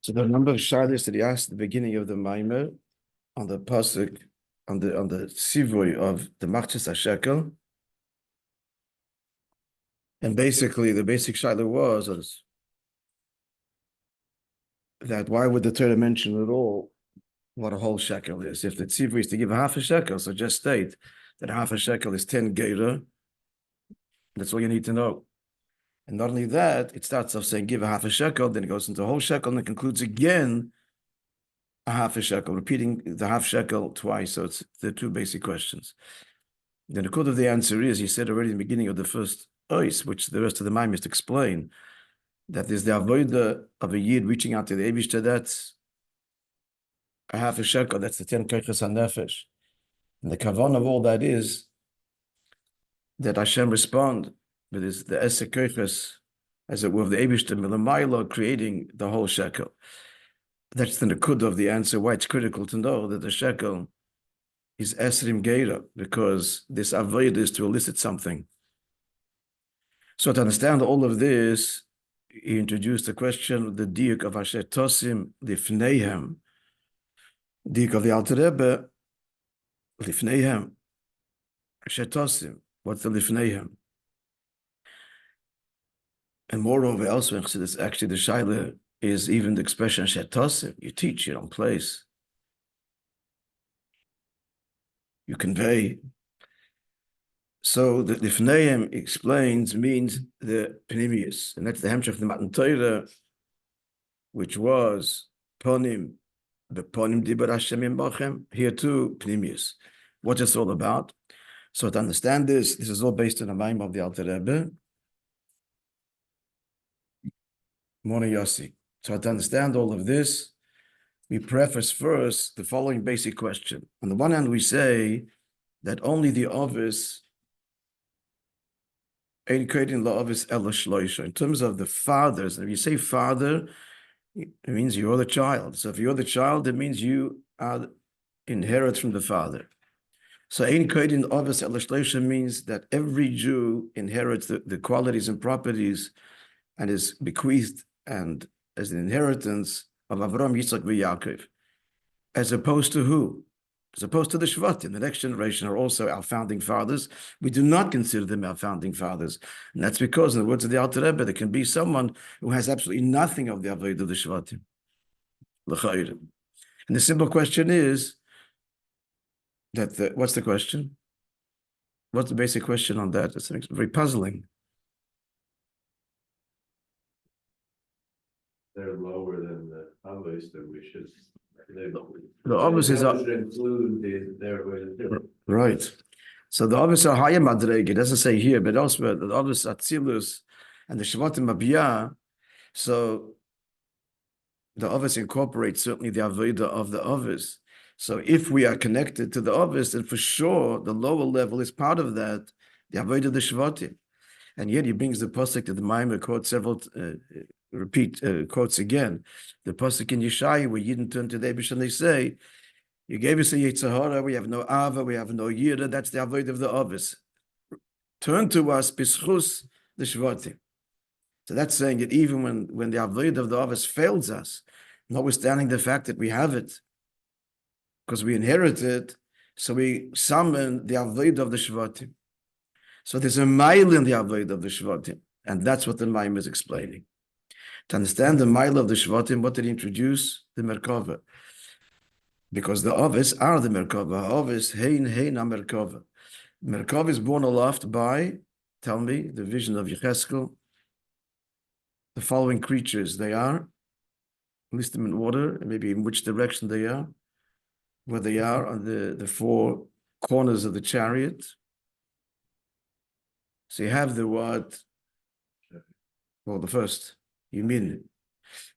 So the number of shilas that he asked at the beginning of the Maimer on the pasuk, on the sivoy of the machzis shekel, and basically the basic shilah was that why would the Torah mention at all what a whole shekel is? If the tzivoy is to give a half a shekel, so just state that half a shekel is 10 geira. That's all you need to know. And not only that, it starts off saying give a half a shekel, then it goes into a whole shekel, and it concludes again a half a shekel, repeating the half shekel twice. So it's the two basic questions. Then the code of the answer is, he said already in the beginning of the first ois, which the rest of the Maimon to explain, that there's the avodah of a yid reaching out to the Eibishter, that's a half a shekel, that's the 10 koiches hanefesh. And the kavan of all that is that Hashem respond, that is the h'tשכ koiches, as it were, of the Eibishter milamaylo, creating the whole shekel. That's the nakud of the answer, why it's critical to know that the shekel is esrim geira, because this avodah is to elicit something. So to understand all of this, he introduced the question of the diuk of Asher Tosim Lifneihem, diuk of the Alter Rebbe, Lifneihem, Asher Tosim, what's the Lifneihem? And moreover, elsewhere in Chassidus, actually the Shaila is even the expression Asher Tosim, you teach, you don't place. You convey. So the Lifneihem explains means the Pnimius, and that's the Hemshech of the Matan Torah, which was Ponim, the Ponim Dibar Hashem in Bachem, here too, Pnimius. What's this all about? So to understand this is all based on the mind of the Alter Rebbe. Mona Yossi. So to understand all of this, we preface first the following basic question. On the one hand, we say that only the office in terms of the fathers, if you say father, it means you're the child. So if you're the child, it means you are inherit from the father. So ein koydin office elashloisha means that every Jew inherits the qualities and properties and is bequeathed and as an inheritance of Avram, Yitzchak, and Yaakov. As opposed to who? As opposed to the Shvatim, the next generation are also our founding fathers. We do not consider them our founding fathers. And that's because, in the words of the Alter Rebbe, there can be someone who has absolutely nothing of the Avodah of the Shvatim. And the simple question is, what's the question? What's the basic question on that? It's very puzzling. They're lower than the others that we should. The obvious is include right. So the obvious are higher madrege. It doesn't say here, but elsewhere the obvious are tzilus and the shvatim abiyah. So the obvious incorporates certainly the avodah of the obvious. So if we are connected to the obvious, then for sure the lower level is part of that, the avodah of the shvatim. And yet he brings the pasuk that the Maimon quotes several. Quotes again, the pasuk in Yeshaya where Yidden turn to the Eibishter and they say, "You gave us a Yitzhahara, we have no Ava, we have no Yira." That's the avodah of the Avis. Turn to us, Bischus the Shvatim. So that's saying that even when the avodah of the Avis fails us, notwithstanding the fact that we have it, because we inherit it, so we summon the avodah of the Shvatim. So there's a mile in the avodah of the Shvatim, and that's what the Maimon is explaining. To understand the mile of the Shvatim, what did he introduce? The Merkava. Because the Ovis are the Merkava. Ovis, hein Merkava. Merkava is born aloft by, tell me, the vision of Yecheskel. The following creatures they are, list them in order, and maybe in which direction they are, where they are on the four corners of the chariot. So you have the word, well, the first, Yumin.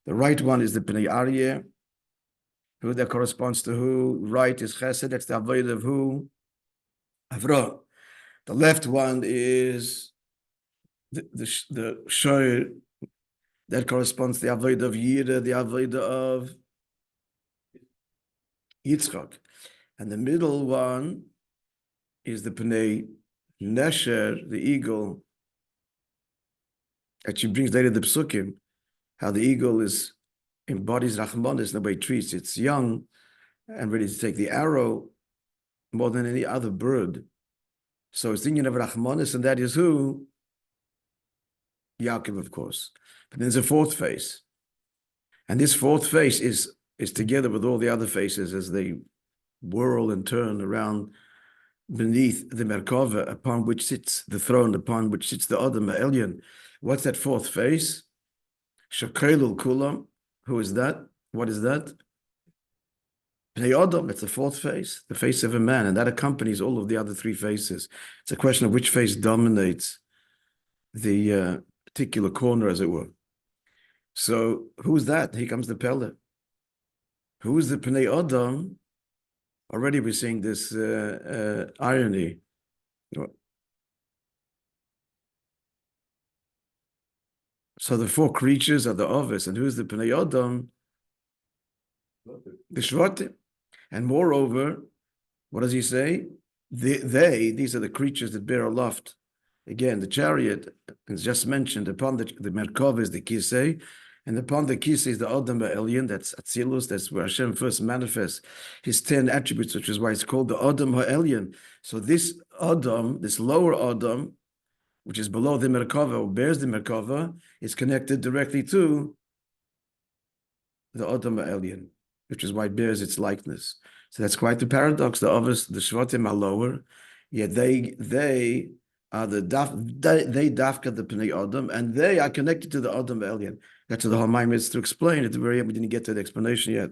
The right one is the Pnei Aryeh, who that corresponds to who? Right is Chesed, that's the avodah of who? Avra. The left one is the Shoyer, that corresponds to the avodah of Yira, the avodah of Yitzchak. And the middle one is the Pnei Nesher, the eagle, actually brings later the Psukim, how the eagle is embodies Rahmanis in the way it treats its young and ready to take the arrow more than any other bird. So it's thinking of Rahmanis, and that is who? Yaakov, of course. But there's a fourth face. And this fourth face is together with all the other faces as they whirl and turn around beneath the Merkava upon which sits the throne, upon which sits the Adam Elyon. What's that fourth face? Shekelul Kulam. Who is that? What is that? Pnei Adam, that's the fourth face, the face of a man, and that accompanies all of the other three faces. It's a question of which face dominates the particular corner, as it were. So who's that? Here comes the Pele. Who's the Pnei Adam? Already we're seeing this irony. So the four creatures are the Ovis, and who's the Pnei Adam? The Shvatim. And moreover, what does he say? These are the creatures that bear aloft. Again, the chariot is just mentioned. Upon the Merkava is the Kisei, and upon the Kisei is the Adam Elyon, that's Atzilus, that's where Hashem first manifests his 10 attributes, which is why it's called the Adam Elyon. So this Adam, this lower Adam, which is below the Merkava, or bears the Merkava, is connected directly to the Adam Elyon, which is why it bears its likeness. So that's quite the paradox. The others, the Shvatim are lower, yet they are they dafka the Pnei Adam, and they are connected to the Adam Elyon. That's what the whole Maimon is to explain. At the very end, we didn't get to the explanation yet.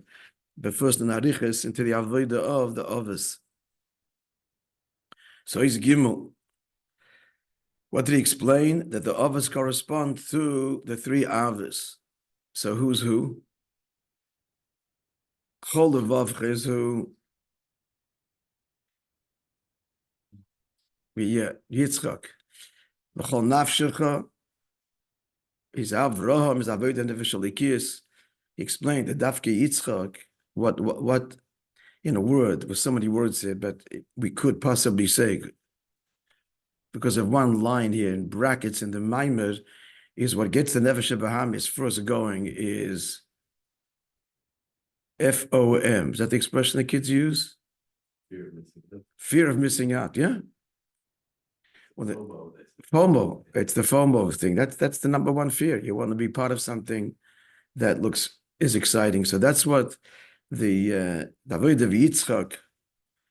But first, in Arichas, into the Avodah of the Ovis. So he's Gimel. What did he explain? That the Ovis correspond to the three Avis. So who's who? Chol Vavcha is who? Yeah, Yitzchak. V'chol Nafshecha is Avraham, is Avodah Nefesh Alikis. He explained that Dafke Yitzchak, what in a word, with so many words here, but we could possibly say, because of one line here in brackets in the Maimer, is what gets the Nefesh Bahamis first going is FOM. Is that the expression the kids use? Fear of missing out. Fear of missing out, yeah? Well, the FOMO, it's the FOMO thing. That's the number one fear. You want to be part of something that is exciting. So that's what the Avodah of Yitzchak,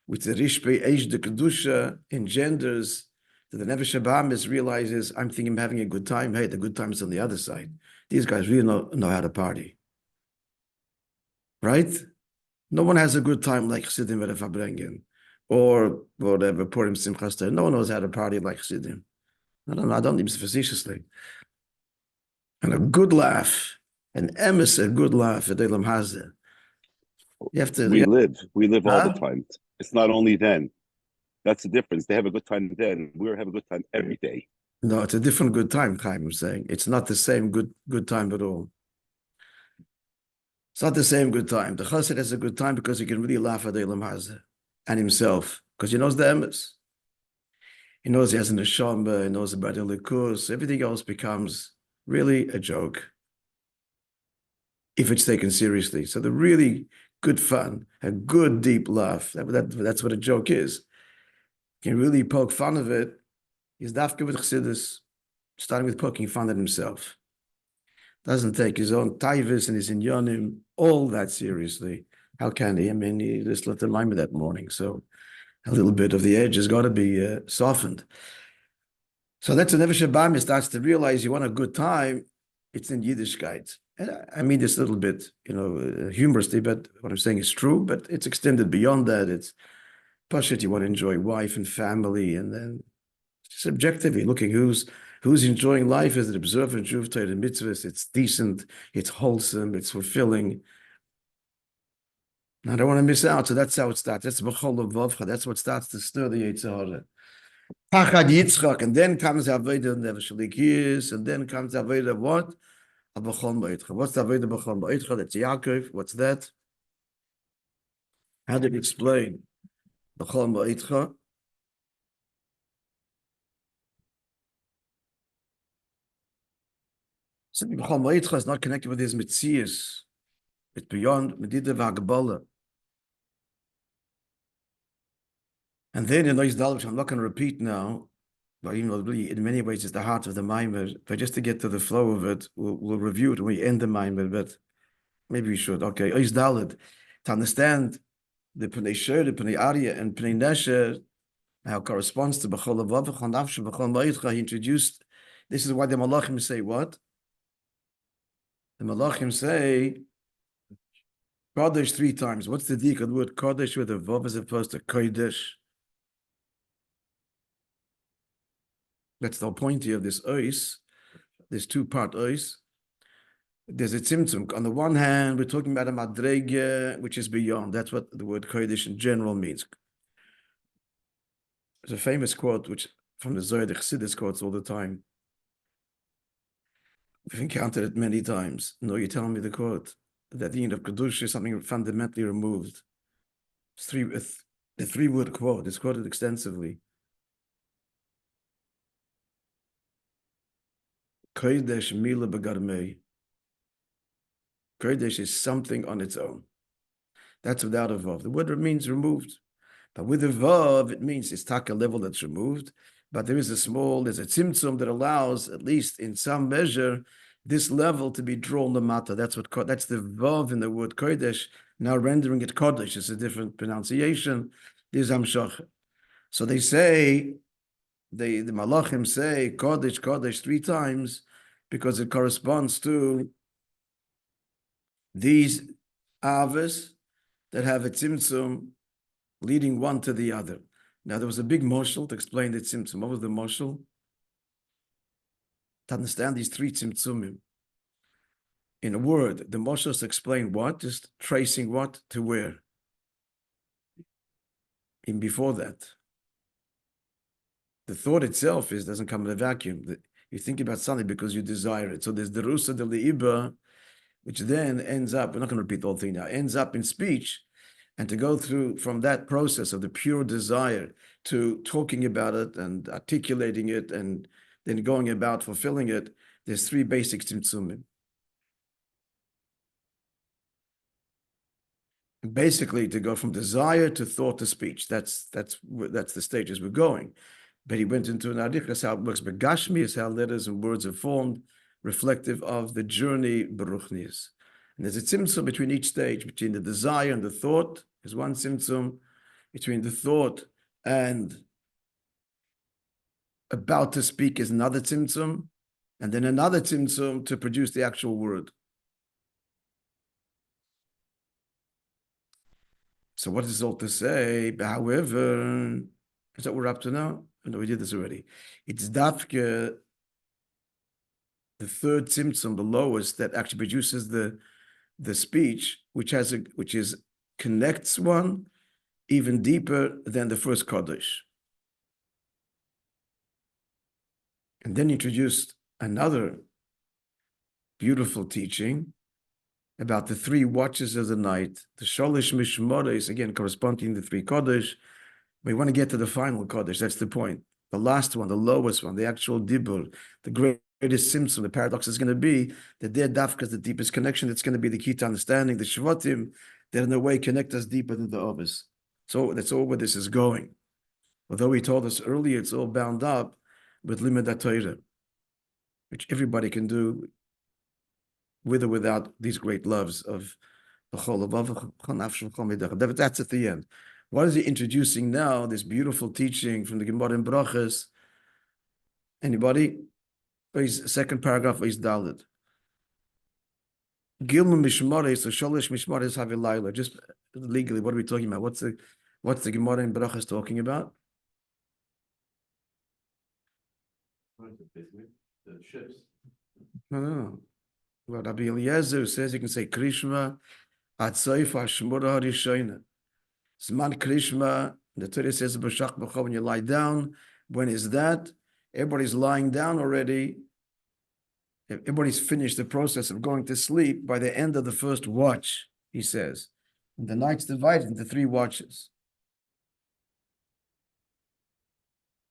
which the Rishpei Eish de Kedusha engenders, that the Nefesh Bahamis realizes, I'm thinking I'm having a good time. Hey, the good time is on the other side. These guys really know how to party. Right? No one has a good time like Chassidim at a Fabrengen or whatever, Purim Simchas Torah. No one knows how to party like Chassidim. I don't mean facetiously. And a good laugh, an emes, a good laugh at Elam Hazeh. You have to. We live all the time. It's not only then. That's the difference. They have a good time then. We have a good time every day. No, it's a different good time, Chaim was saying. It's not the same good time at all. It's not the same good time. The Chassid has a good time because he can really laugh at Elam Hazeh and himself, because he knows the emes. He knows he has an neshama, he knows about the likus. Everything else becomes really a joke if it's taken seriously. So the really good fun, a good deep laugh, that's what a joke is. You can really poke fun of it. He's dafke with chassidus, starting with poking fun at himself. Doesn't take his own taivus and his inyonim all that seriously. How can he? I mean, he just left the line with that morning. So a little bit of the edge has got to be softened. So that's a Nefesh Bahamis starts to realize you want a good time. It's in Yiddishkeit. And I mean this a little bit, humorously, but what I'm saying is true, but it's extended beyond that. It's Pashut, you want to enjoy wife and family, and then subjectively looking who's enjoying life as an observant Jew of Torah and mitzvahs. It's decent, it's wholesome, it's fulfilling. I don't want to miss out, so that's how it starts. That's B'chol Vavcha. That's what starts to stir the Yetzer Hara. Pachad Yitzchak, and then comes Avodah Nefesh Alikis, and then comes Avodah what? B'chol Ba'itcha. What's the Avodah B'chol Ba'itcha? That's Yaakov. What's that? How did it explain B'chol Ba'itcha? So B'chol Ba'itcha is not connected with his mitzias. It's beyond Medida Vagabala. And then in Ois Dal, which I'm not going to repeat now, but even though really in many ways it's the heart of the Maimer, but just to get to the flow of it, we'll review it when we end the Maimer, but maybe we should. Okay, Ois Daled, to understand the Pnei Sher, the Pnei Arya, and Pnei Nesher, how it corresponds to B'chol Avav, B'chol Nafshe, B'chol Ma'itcha, he introduced, this is why the Malachim say what? The Malachim say Kodesh 3 times. What's the deal? The word Kodesh with a Vav as opposed to Kodesh. That's the whole point here of this Ois, this two-part Ois. There's a tzimtzum. On the one hand, we're talking about a madrege, which is beyond. That's what the word Kodesh in general means. There's a famous quote, which from the Zohar, the Chassidus quotes all the time. We've encountered it many times. No, you're telling me the quote, that the end of Kedusha is something fundamentally removed. It's the three-word quote. It's quoted extensively. Kodesh mila b'garmei. Kodesh is something on its own. That's without a vav. The word means removed. But with a vav, it means it's taka level that's removed. But there's a tzimtzum that allows, at least in some measure, this level to be drawn lamata. That's the vav in the word kodesh. Now rendering it kodesh is a different pronunciation. There's amshach. So they say, the malachim say kodesh, kodesh 3 times because it corresponds to these avos that have a tzimtzum leading one to the other. Now, there was a big moshel to explain the tzimtzum. What was the moshel? To understand these 3 tzimtzumim. In a word, the moshel is to explain what? Just tracing what to where. Even before that. The thought itself doesn't come in a vacuum. You think about something because you desire it. So there's the rusa de leiba, which then ends up, we're not going to repeat the whole thing now, ends up in speech. And to go through from that process of the pure desire to talking about it and articulating it and then going about fulfilling it, there's 3 basic tzimtzumim. Basically, to go from desire to thought to speech. That's the stages we're going. But he went into an arich, that's how it works. But Gashmi is how letters and words are formed, reflective of the journey Baruchnius. And there's a tzimtzum between each stage, between the desire and the thought is one tzimtzum, between the thought and about to speak is another tzimtzum, and then another tzimtzum to produce the actual word. So what is all to say? However, is that what we're up to now? No, we did this already. It's dafke, the 3rd tzimtzum, the lowest, that actually produces the speech, which connects one even deeper than the first Kodesh. And then introduced another beautiful teaching about the 3 watches of the night, the Sholish Mishmoros, again corresponding to the 3 Kodesh. We want to get to the final Kodesh, that's the point. The last one, the lowest one, the actual Dibur, the greatest Simson. The paradox is going to be that their dafka is the deepest connection. It's going to be the key to understanding the Shvatim that in a way connect us deeper than the others. So that's all where this is going. Although he told us earlier, it's all bound up with Limud Torah, which everybody can do with or without these great loves of B'chol Avav, B'chol that's at the end. What is he introducing now? This beautiful teaching from the Gemara in Brachas. Anybody? Second paragraph is Dalit. Gilma Mishmaris or Sholish Mishmaris Havilayla. Just legally, what are we talking about? What's the Gemara in Brachas talking about? The ships. No. Well, Rabbi Eliezer says you can say Krishma Atzoif Hashmura Harishayna. Zman Krishma, the Torah says B'shach B'chol, when you lie down. When is that? Everybody's lying down already. Everybody's finished the process of going to sleep by the end of the first watch, he says. And the night's divided into 3 watches.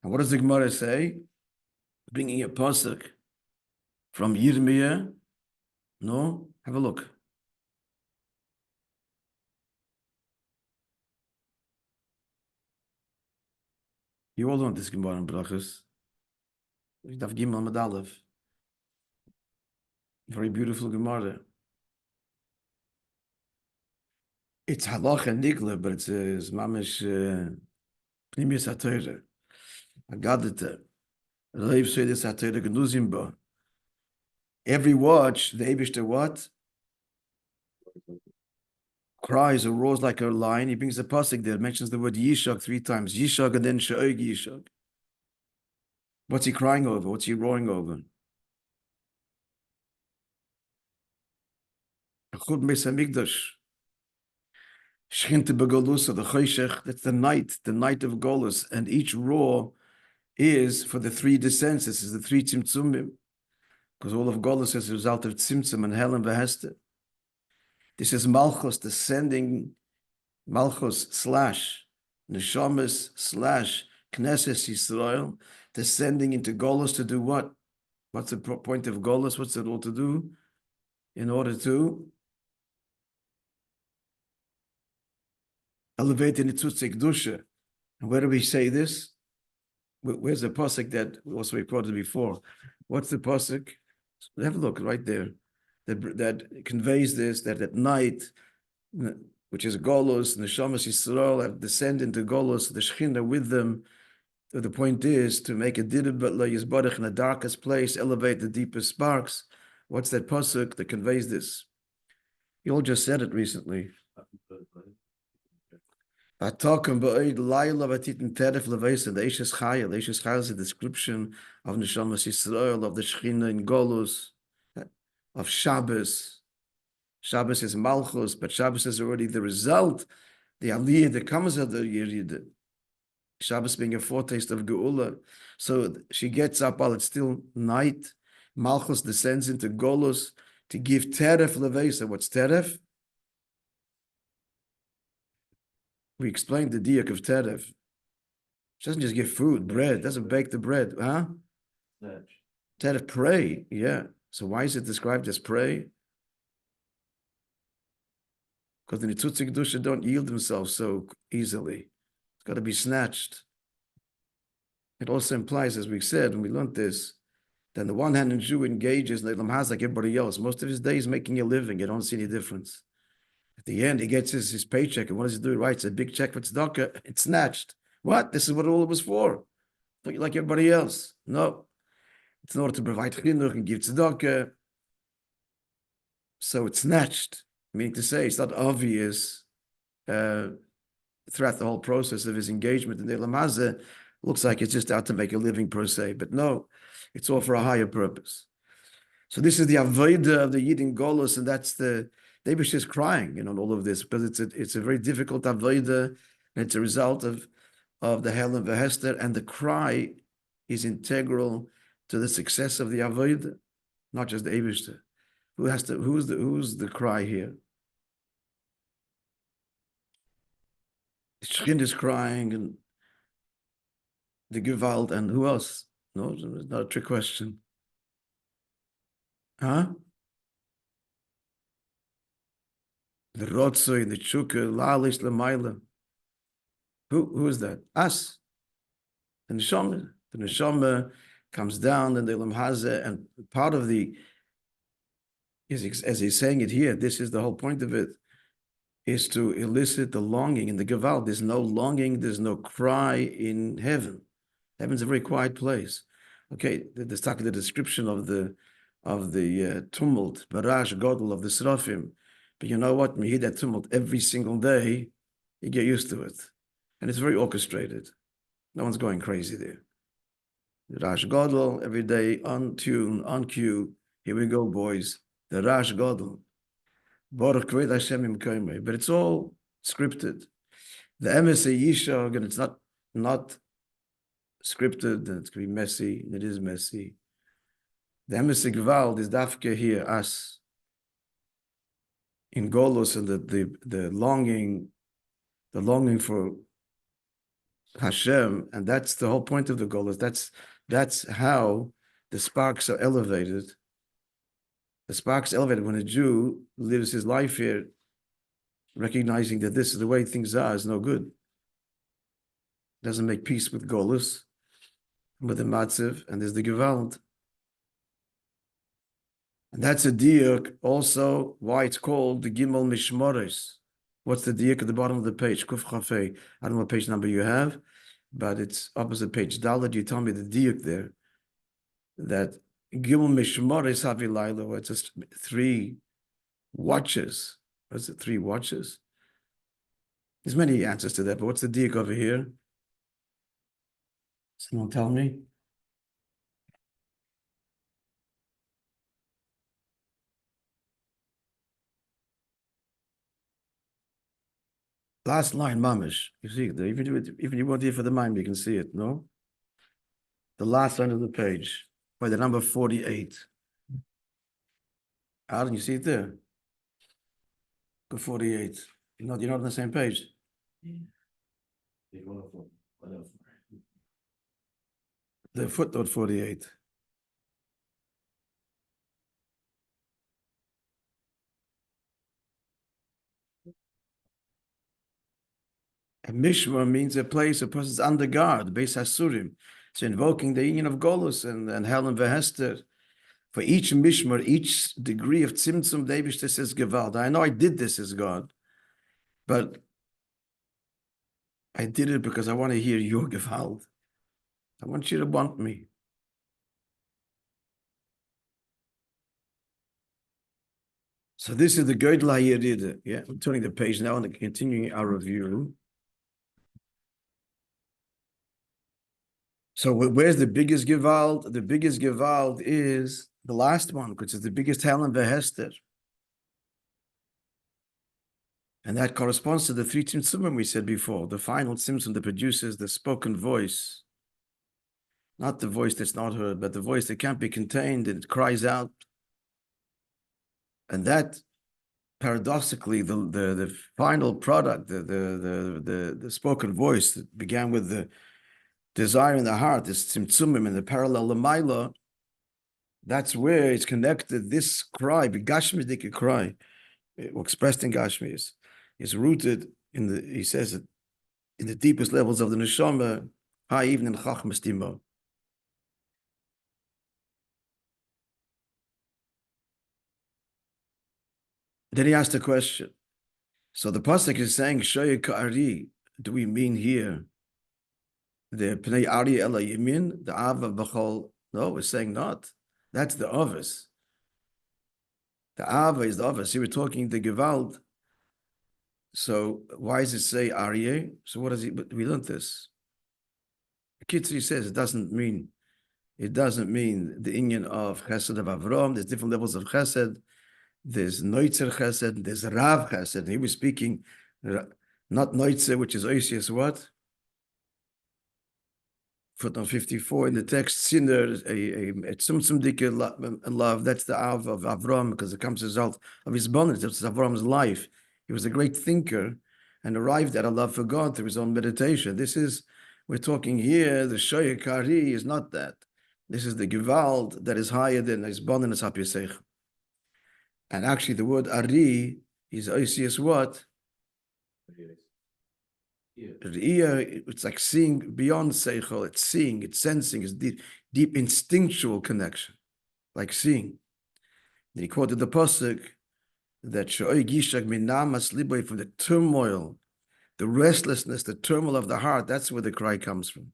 And what does the Gemara say? Bringing a pasuk from Yirmiyah. No? Have a look. You all learned this Gemara in Parshas. Daf Gimel Amud Aleph. Very beautiful Gemara. It's halach and nigla, but it's mamish pnimius haTorah. Agadita. Reiv Seidis haTorah genuzim ba. Every watch, the Eibishter what? Cries or roars like a lion. He brings a pasuk there, mentions the word Yishak 3 times. Yishak and then Sha'og Yishak. What's he crying over? What's he roaring over? Chud Beis Hamikdash. Shchinte begolusa, the choshech, that's the night of Golus, and each roar is for the 3 descents. This is the 3 tzimtzumim, because all of Golus is a result of tzimtzum and hell and vehester. This is Malchus descending, Malchus / Neshamas / Knesses Yisrael, descending into Golus to do what? What's the point of Golus? What's it all to do? In order to elevate in h'tשכ kedusha. And where do we say this? Where's the pasuk that also we quoted before? What's the pasuk? Have a look right there. That conveys this, that at night, which is Golus, and the Neshamas Yisrael have descended into Golus, the Shekhinah with them. So the point is to make a didibet la yizbarach in the darkest place, elevate the deepest sparks. What's that pasuk that conveys this? You all just said it recently. The Eishes Chaya is a description of Neshamas Yisrael, of the Shekhinah in Golus, of Shabbos. Shabbos is Malchus, but Shabbos is already the result, the Aliyah that comes out of the Yeridah. Shabbos being a foretaste of Geula. So she gets up while it's still night. Malchus descends into Golus to give Teref Levesa. What's Teref? We explained the diak of Teref. She doesn't just give food, bread, doesn't bake the bread. Huh? Teref, pray, yeah. So why is it described as pray? Because the h'tשכ kedusha don't yield themselves so easily. It's got to be snatched. It also implies, as we said when we learned this, that on the one hand, a Jew engages in Eilam Haz like everybody else. Most of his days making a living. You don't see any difference. At the end, he gets his paycheck, and what does he do? He writes a big check for tzedakah. It's snatched. What? This is what all it was for. Like everybody else. No. It's in order to provide chinuch and give tzedakah. So it's snatched. Meaning to say, it's not obvious throughout the whole process of his engagement in the Eilam Hazeh. Looks like it's just out to make a living per se. But no, it's all for a higher purpose. So this is the avodah of the Yid in Golus, and that's the Davish is crying, on all of this, because it's a very difficult avodah, and it's a result of the hell and vehester, and the cry is integral to the success of the avodah, not just the Eibishter. Who's the cry here? The Shekhinah is crying, and the Gewalt, and who else? No, it's not a trick question. Huh? The Rotzoi, the Tshuka, La'alish L'mayla. Who is that? Us. The Neshama. The Neshama comes down in the Eilam Hazeh, and part of as he's saying it here, this is the whole point of it, is to elicit the longing in the Gewalt. There's no longing, there's no cry in heaven. Heaven's a very quiet place. Okay, there's talking the description of the tumult, Barash Godel of the Srafim. But you know what? When you hear that tumult every single day, you get used to it. And it's very orchestrated. No one's going crazy there. The Rash Godel, every day, on tune, on cue. Here we go, boys. The Rash Godel. Baruch Kved Hashem Im Koimei. But it's all scripted. The MSA Yishag, and it's not scripted, and it's going to be messy, and it is messy. The MSA Gvald is Dafke here, us. In Golus, and the longing for Hashem, and that's the whole point of the Golus. That's how the sparks are elevated. The sparks are elevated when a Jew lives his life here, recognizing that this is the way things are, is no good. doesn't make peace with Golus, with the Matziv, and there's the Gewalt. And that's a diuk also why it's called the Gimel Mishmores. What's the diuk at the bottom of the page? Kuf Chafei. I don't know what page number you have, but it's opposite page. Dalet, you tell me the diuk there. That Gimel Mishmores Havilayla, where it's just 3 watches. What's it, 3 watches? There's many answers to that, but what's the diuk over here? Someone tell me. Last line, mamish. You see, even you weren't here for the mime, you can see it, no? The last line of the page, by the number 48. Alan, you see it there? Go 48. You're not on the same page. The footnote 48. A mishmar means a place a person's under guard, Beis Hasurim. So invoking the union of Golus and Helen Vehester. For each mishmar, each degree of tzimtzum, Davish, this is Gewalt. I know I did this as God, but I did it because I want to hear your Gewalt. I want you to want me. So this is the Gödel HaYerida. Yeah, I'm turning the page now and continuing our review. So where's the biggest Gewalt? The biggest Gewalt is the last one, which is the biggest Helen Vehester. And that corresponds to the 3 tzimtzumim we said before, the final tzimtzum that produces the spoken voice. Not the voice that's not heard, but the voice that can't be contained and it cries out. And that, paradoxically, the final product, the spoken voice that began with the desire in the heart, this tzimtzumim and the parallel lamaila, that's where it's connected. This cry, begashmidik cry, expressed in Gashmis, is rooted in the, he says it, in the deepest levels of the neshama, high even in chachmas timo. Then he asked a question. So the pasuk is saying, Shoye ka'ari, do we mean here the Pnei Ari Ela Yamin, the Ava B'chol? No, we're saying not. That's the Ovis. The Ava is the Ovis. Here we're talking the Gewalt. So why does it say Aryeh? So what does it, we learned this. Kitzri says it doesn't mean the inyan of Chesed of Avram. There's different levels of Chesed. There's Noitzer Chesed, there's Rav Chesed. He was speaking, not Noitzer, which is Oisius what? Footnote 54 in the text, Sinner, a Tzumtzum Dike love, that's the Av of Avram, because it comes as a result of his bonus. That's Avram's life. He was a great thinker and arrived at a love for God through his own meditation. This is, we're talking here, the Shoye Kari is not that. This is the Gewalt that is higher than his bonus Hapyasech. And actually, the word Ari is Oisius what? It's like seeing beyond Seichel. It's seeing, it's sensing, it's deep instinctual connection, like seeing. Then he quoted the pasuk that Sho'oi Gishak Minamas Liboy, from the turmoil, the restlessness, the turmoil of the heart. That's where the cry comes from.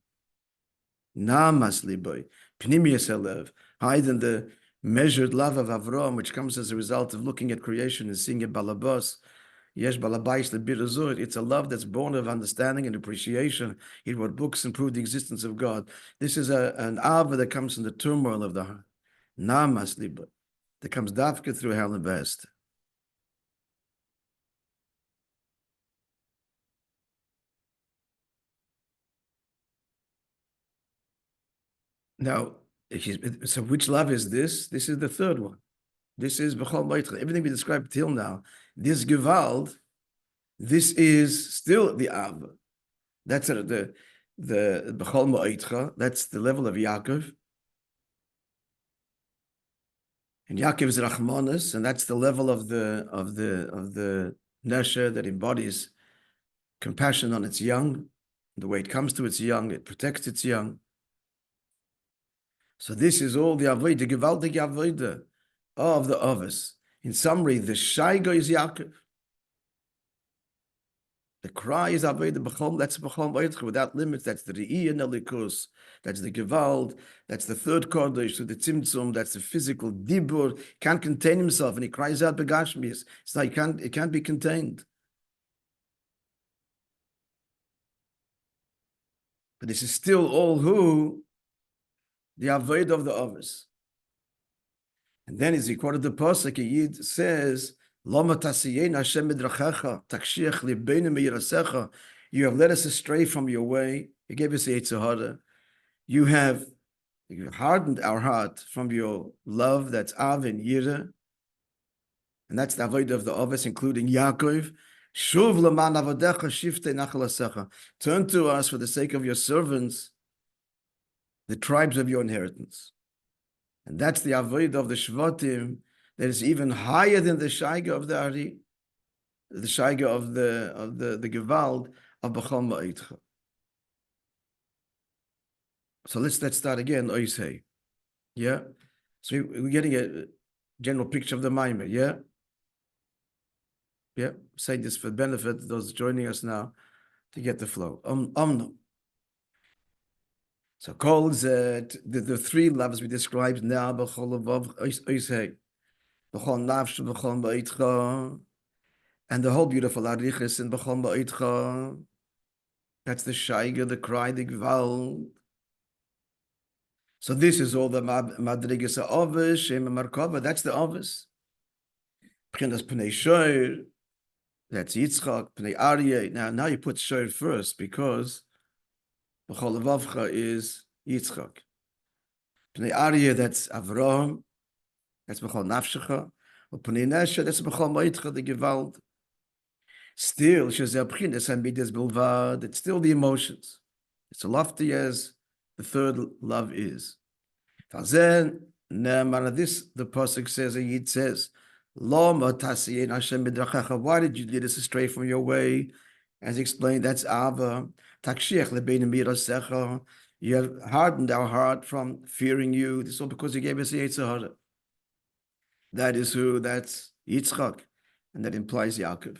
Namas Liboy, Pnimius Elev, higher than the measured love of Avram, which comes as a result of looking at creation and seeing it balabas. Yesh balabais lebirazur. It's a love that's born of understanding and appreciation. He wrote books and proved the existence of God. This is an ava that comes from the turmoil of the heart. Namas liba, that comes dafka through hell and best. Now, so which love is this? This is the third one. This is B'chol Moitcha. Everything we described till now, this Gewalt, this is still the Av. That's the B'chol Moitcha. That's the level of Yaakov. And Yaakov is Rachmanis, and that's the level of the Nesher that embodies compassion on its young. The way it comes to its young, it protects its young. So this is all the avodah, gewaltige avodah of the others. In summary, the shaiga is Yaakov. The cry is avodah b'chol. That's b'chol v'yitcha without limits. That's the re'iyah nelikus. That's the gewalt. That's the third kodesh to the tzimtzum. That's the physical dibur. Can't contain himself, and he cries out begashmias. It's like it can't be contained. But this is still all who the avodah of the others. And then as he quoted the pasuk, Yid says, "Lama tasiyein Hashem midrachecha, takshiach libeinu meyirasecha." You have led us astray from your way. You gave us the Yitzhahara. You have hardened our heart from your love. That's Av and Yira. And that's the avodah of the others, including Yaakov. Shuv leman avodecha shiftei nachalasecha. Turn to us for the sake of your servants, the tribes of your inheritance. And that's the avodah of the Shvatim that is even higher than the shaiga of the Ari, the shaiga of the Gewalt of B'chol Ma'itcha. So let's start again. Oisei, yeah. So we're getting a general picture of the Maimer, yeah. Yeah, saying this for the benefit of those joining us now to get the flow. So calls the three levels we described now, b'chol avav oisei, b'chol nafsh, b'chol ba'itcha, and the whole beautiful arichis in b'chol ba'itcha. That's the shaiga, the cry, the gval. So this is all the madrigas ha'ovis, shem markava. That's the ovis. P'chinas p'nei shoir. That's Yitzchak, p'nei Aryeh. Now you put shoir first because b'chol avavcha is Yitzchak. P'nei Aryeh, that's Avraham. That's b'chol nafshecha. P'nei Nesha, that's b'chol ma'itcha, the gewalt. Still, shezeh p'chinas hamidas bilvad. It's still the emotions. It's as lofty as the third love is. Fazen ne'amar, this the pasuk says, and Yid says, Lama tasiyein Hashem midrachecha. Why did you lead us astray from your way? As explained, that's Ava. Takshiach lebeinu mirasecha. You have hardened our heart from fearing you. This is all because you gave us the Yitzhahara. That is who? That's Yitzchak. And that implies Yaakov.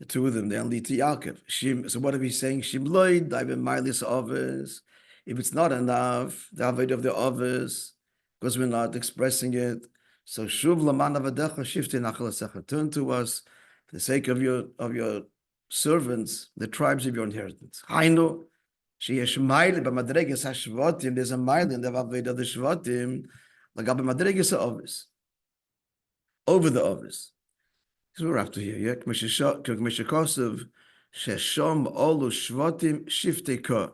The two of them, they lead to Yaakov. So what are we saying? Shim loid, daven mailis others. If it's not enough, the avodah of the others, because we're not expressing it. So shuv laman avadecha shiftei nachalasecha. Turn to us for the sake of your servants, the tribes of your inheritance. Hainu sheyesh ma'ile b'madreges hashvatim. There's a ma'ile in the avodah of the shvatim, like b'madreges ha'ovis, over the ovis. So we're up to here. Yeah, k'meshikosav sheshom olu shvatim shiftei ka.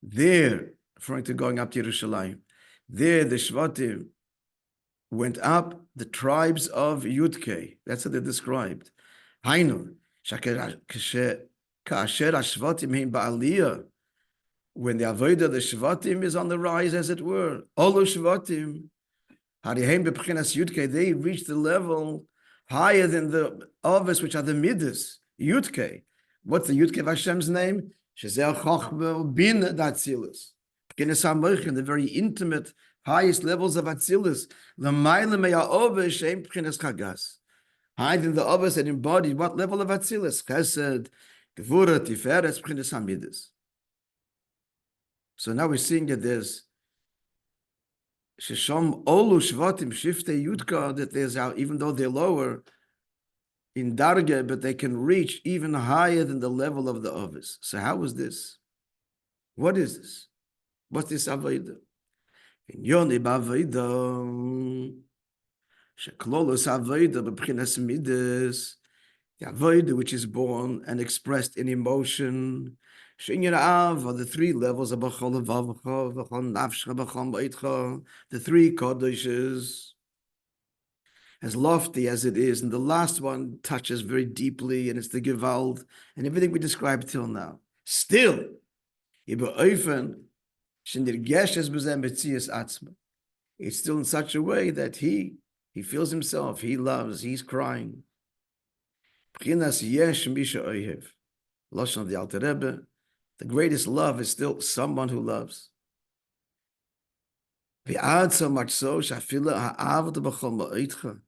There, referring to going up to Yerushalayim, there the Shvatim went up, the tribes of Yitnu. That's how they're described. Hainu, ka'asher hashvatim heim ba'aliyah, when the avodah, the Shvatim is on the rise, as it were. Olu Shvatim, hariheim b'pchinas Yitnu, they reach the level higher than the others, which are the midas, Yitnu. What's the Yitnu of Hashem's name? Shezel Chochmah bin Datzilus. In the very intimate, highest levels of Atzilus. L'mayla meya over shem p'chinas chagas. Higher than the others that embodied what level of Atzilus? Chesed, Gevura, Tiferes, p'chinas hamidas. So now we're seeing that there's Sheshom olu shvatim shiftei yudka, that there's, even though they're lower in darge, but they can reach even higher than the level of the others. So how is this? What is this? What's this avodah? In yoni b'avodah, sheklolos avodah b'pchinas midas, the avodah which is born and expressed in emotion. Shinyan av are the three levels of b'chol avavcha, b'chol nafshcha, b'chol ba'itcha, the three kodoshes. As lofty as it is, and the last one touches very deeply, and it's the gewalt and everything we described till now. Still, it's still in such a way that he feels himself, he loves, he's crying. B'chinas yesh misha oyev. Lashon of the Alter Rebbe. The greatest love is still someone who loves. V'ad so much so, shafila ha'avot b'chol ma'itcha.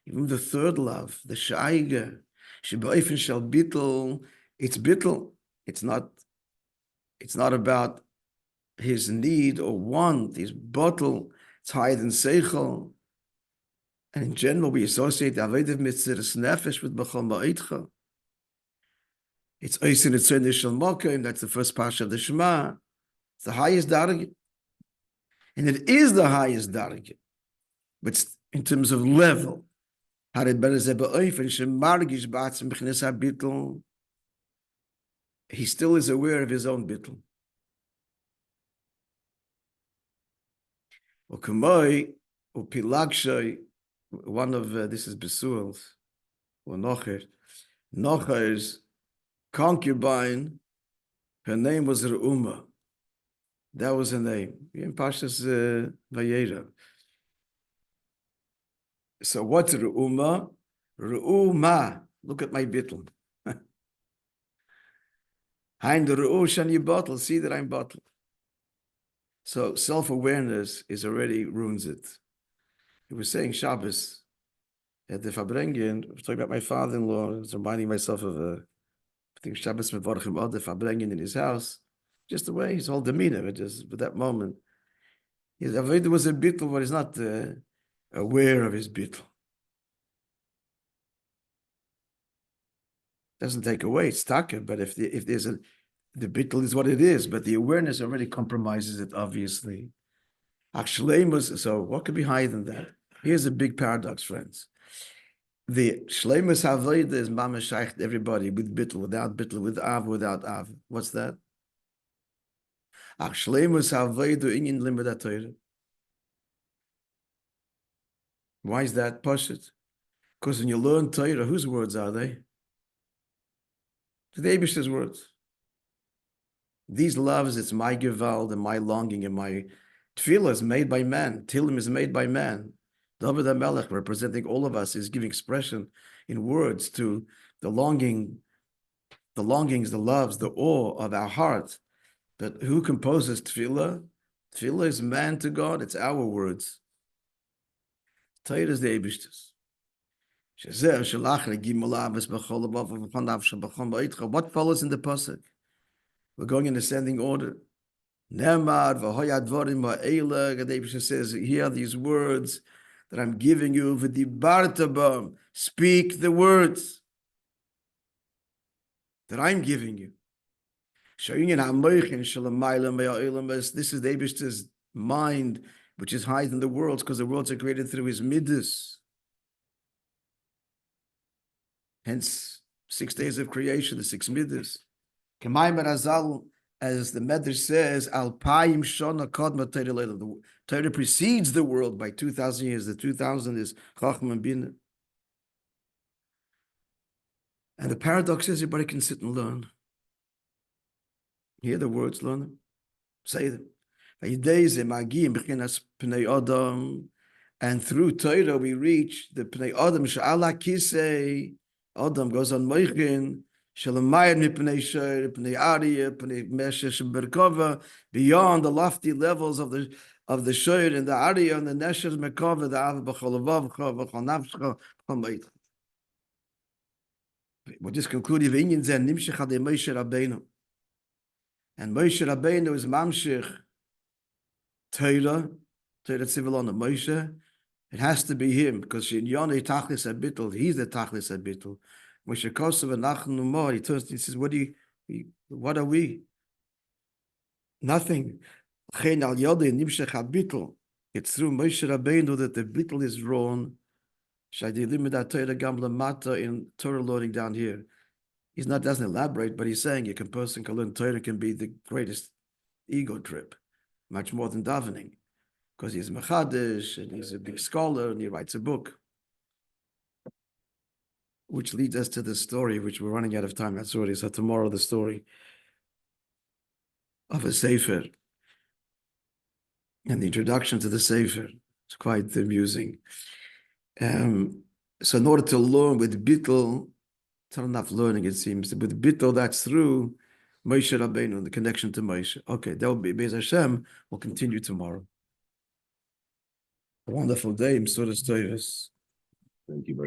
Even the third love, the shaiga, she'ba'ofen shel bittul, it's bittul. It's not about his need or want, his bottle. It's higher than seichel. And in general, we associate the avodah mitziras nefesh with b'chol ma'itcha. It's oisin etzon shel mokim. That's the first parsha of the Shema. It's the highest dargah. And it is the highest dargah. But in terms of level, he still is aware of his own bittul. One of this is Besuel's or Nocher's concubine. Her name was Re'uma. That was her name in Parshas Vayera. So what's Re'uma? Re'uma. Look at my bittul. I'm the Re'u shani bottle. See that I'm bottle. So self-awareness ruins it. He was saying Shabbos at the Fabrengen. I was talking about my father-in-law. I was reminding myself of I think Shabbos Mevorachim Od the Fabrengen in his house. Just the way his whole demeanor, but that moment. His avodah was a bittul, but he's not aware of his bittul. Doesn't take away, it's taka, but if there's the bittul is what it is, but the awareness already compromises it, obviously. So what could be higher than that? Here's a big paradox, friends. The shleimus avodah is mamash shaykh everybody with bittul, without bittul, with av, without av. What's that? Shleimus avodah inyan limud Torah. Why is that? Pashut. Because when you learn Torah, whose words are they? The Eibishter's words. These loves, it's my gewalt and my longing and my tefillah is made by man. Tilim is made by man. David HaMelech, representing all of us, is giving expression in words to the longing, the longings, the loves, the awe of our heart. But who composes tefillah? Tefillah is man to God. It's our words. Torah is the Eibishter's. What follows in the pasuk? We're going in ascending order. The Eibishter says, hear these words that I'm giving you. Speak the words that I'm giving you. This is the Eibishter's mind, which is higher than the worlds, because the worlds are created through his midas. Hence, 6 days of creation, the 6 midas. As the Medrash says, Alpayim Shona Kodma Torah. The Torah precedes the world by 2,000 years. The 2,000 is Chacham and Bina. And the paradox is everybody can sit and learn. Hear the words, learn them, say them. And through Torah we reach the Pnei Adam Sha'ala Kisei. Adam goes on Moichin. Beyond the lofty levels of the Shoyer and the Ariya and the Nesher Mekova, the Av B'Cholavav, we'll just conclude with Inyan Zen Nimshech Ade Moishe Rabbeinu. And Moishe Rabbeinu is Mamshech Torah Tzivilon of Moishe. It has to be him, because in Yonei Tachlis Abitul, he's the Tachlis Abitul. Moshe Kosev and Nachnu More, he turns, he says, what are we? Nothing. It's through Moshe Rabbeinu that the bittul is drawn. In Torah learning down here. Doesn't elaborate, but he's saying a person can learn Torah can be the greatest ego trip, much more than davening, because he's mechadish and he's a big scholar and he writes a book. Which leads us to the story, which we're running out of time. That's already, so tomorrow the story of a sefer and the introduction to the sefer. It's quite amusing. So in order to learn with bittul, Not enough learning, it seems. With Bittul, that's through Moishe Rabbeinu, the connection to Moishe. Okay, that will be Be'ez Hashem. We'll continue tomorrow. A wonderful day. Thank you very much.